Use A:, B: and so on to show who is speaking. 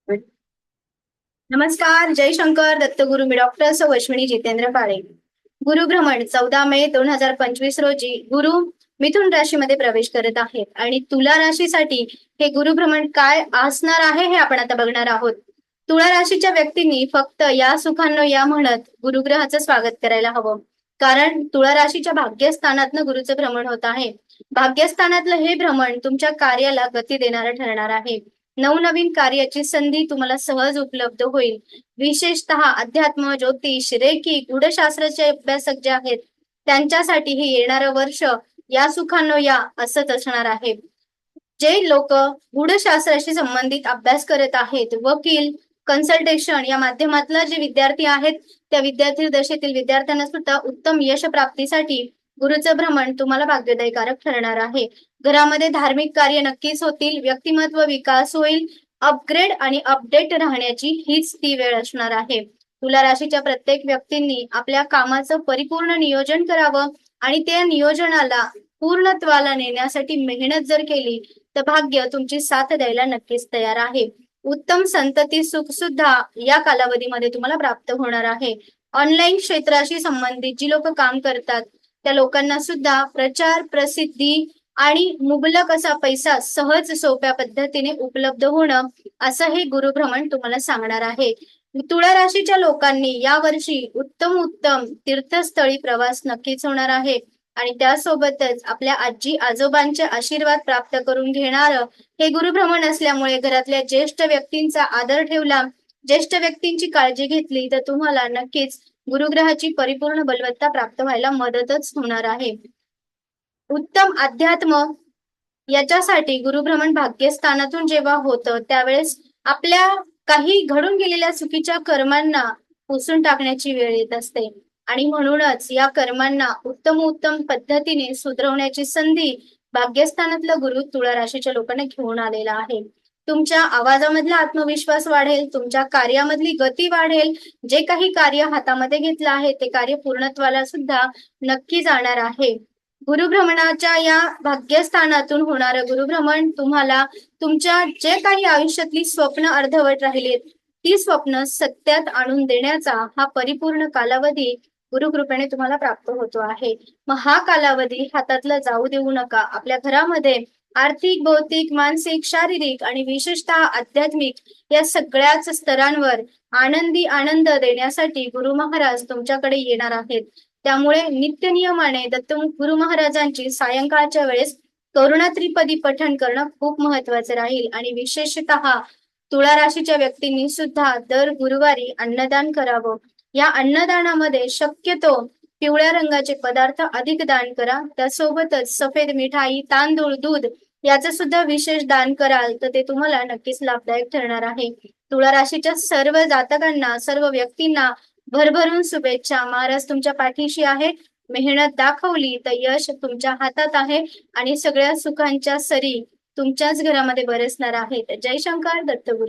A: नमस्कार, जय शंकर दत्तगुरु. मी डॉक्टर वैष्णवी जितेंद्र पाळे. गुरुभ्रमण 14 मे 2025 रोजी गुरु मिथुन राशीमध्ये प्रवेश करत आहेत आणि तुला राशीसाठी हे गुरुभ्रमण काय असणार आहे हे आपण आता बघणार आहोत. तुळा राशीच्या व्यक्तींनी फक्त या सुखांनो या म्हणत गुरुग्रहाचं स्वागत करायला हवं. कारण तुळा राशीच्या भाग्यस्थानातनं गुरुचं भ्रमण होत आहे. भाग्यस्थानातलं हे भ्रमण तुमच्या कार्याला गती देणारं ठरणार आहे. नवनवीन कार्याची संधी तुम्हाला सहज उपलब्ध होईल. विशेषतः अध्यात्म, ज्योतिष, रेकी, गूढशास्त्राचे अभ्यासक जे आहेत त्यांच्यासाठी हे येणारं वर्ष या सुखांनो या असंच असणार आहे. जे लोक गूढशास्त्राशी संबंधित अभ्यास करत आहेत, वकील, कन्सल्टेशन या माध्यमातला जे विद्यार्थी आहेत त्या विद्यार्थी दशेतील विद्यार्थ्यांना सुद्धा उत्तम यश प्राप्तीसाठी गुरुचं भ्रमण तुम्हाला भाग्यदायीकारक ठरणार आहे. घरामध्ये धार्मिक कार्य नक्कीच होतील, व्यक्तिमत्व विकास होईल, अपग्रेड आणि अपडेट राहण्याची हीच ती वेळ असणार आहे. तुला राशीच्या प्रत्येक व्यक्तींनी आपल्या कामाचं परिपूर्ण नियोजन करावं आणि त्या नियोजनाला पूर्णत्वाला नेण्यासाठी मेहनत जर केली तर भाग्य तुमची साथ द्यायला नक्कीच तयार आहे. उत्तम संतती सुख सुद्धा या कालावधीमध्ये तुम्हाला प्राप्त होणार आहे. ऑनलाईन क्षेत्राशी संबंधित जी लोक काम करतात त्या लोकांना सुद्धा प्रचार, प्रसिद्धी आणि मुबलक असा पैसा सहज सोप्या पद्धतीने उपलब्ध होणं असं हे गुरुभ्रमण तुम्हाला सांगणार आहे. तुळा राशीच्या लोकांनी यावर्षी उत्तम उत्तम तीर्थस्थळी प्रवास नक्कीच होणार आहे आणि त्यासोबतच आपल्या आजी आजोबांचे आशीर्वाद प्राप्त करून घेणार हे गुरुभ्रमण असल्यामुळे घरातल्या ज्येष्ठ व्यक्तींचा आदर ठेवला, ज्येष्ठ व्यक्तींची काळजी घेतली तर तुम्हाला नक्कीच गुरुग्रहाची परिपूर्ण बलवत्ता प्राप्त व्हायला मदतच होणार आहे. उत्तम अध्यात्म याच्यासाठी गुरुभ्रमण भाग्यस्थानातून जेव्हा होतं त्यावेळेस आपल्या काही घडून गेलेल्या चुकीच्या कर्मांना पुसून टाकण्याची वेळ येत असते आणि म्हणूनच या कर्मांना उत्तम पद्धतीने सुधरवण्याची संधी भाग्यस्थानातलं गुरु तुळा राशीच्या लोकांना घेऊन आलेला आहे. तुमच्या आवाजामधला आत्मविश्वास वाढेल, तुमच्या कार्यामधली गती वाढेल, जे काही कार्य हातामध्ये घेतलं आहे ते कार्य पूर्णत्वाला सुद्धा नक्की जाणार आहे. गुरुभ्रमणाच्या या भाग्यस्थानातून होणारं गुरुभ्रमण तुम्हाला तुमच्या जे काही आयुष्यातली स्वप्न अर्धवट राहिलीत ती स्वप्न सत्यात आणून देण्याचा हा परिपूर्ण कालावधी गुरुकृपेने तुम्हाला प्राप्त होतो आहे. मग हा कालावधी हातातला जाऊ देऊ नका. आपल्या घरामध्ये आर्थिक, भौतिक, मानसिक, शारीरिक आणि विशेषतः आध्यात्मिक या सगळ्याच स्तरांवर आनंद देण्यासाठी गुरु महाराज तुमच्याकडे येणार आहेत. त्यामुळे नित्यनियमाने गुरु महाराजांची सायंकाळच्या वेळेस करुणा त्रिपदी पठण करणं खूप महत्वाचं राहील आणि विशेषतः तुळा राशीच्या व्यक्तींनी सुद्धा दर गुरुवारी अन्नदान करावं. या अन्नदानामध्ये शक्यतो पिवळ्या रंगाचे पदार्थ अधिक दान करा. त्यासोबतच सफेद मिठाई, तांदूळ, दूध याचं सुद्धा विशेष दान कराल तर ते तुम्हाला नक्कीच लाभदायक ठरणार आहे. तुळा राशीच्या सर्व जातकांना, सर्व व्यक्तींना भरभरून शुभेच्छा. महाराज तुमच्या पाठीशी आहे. मेहनत दाखवली तर यश तुमच्या हातात आहे आणि सगळ्या सुखांच्या सरी तुमच्याच घरामध्ये बरसणार आहेत. जय शंकर दत्तगुरु.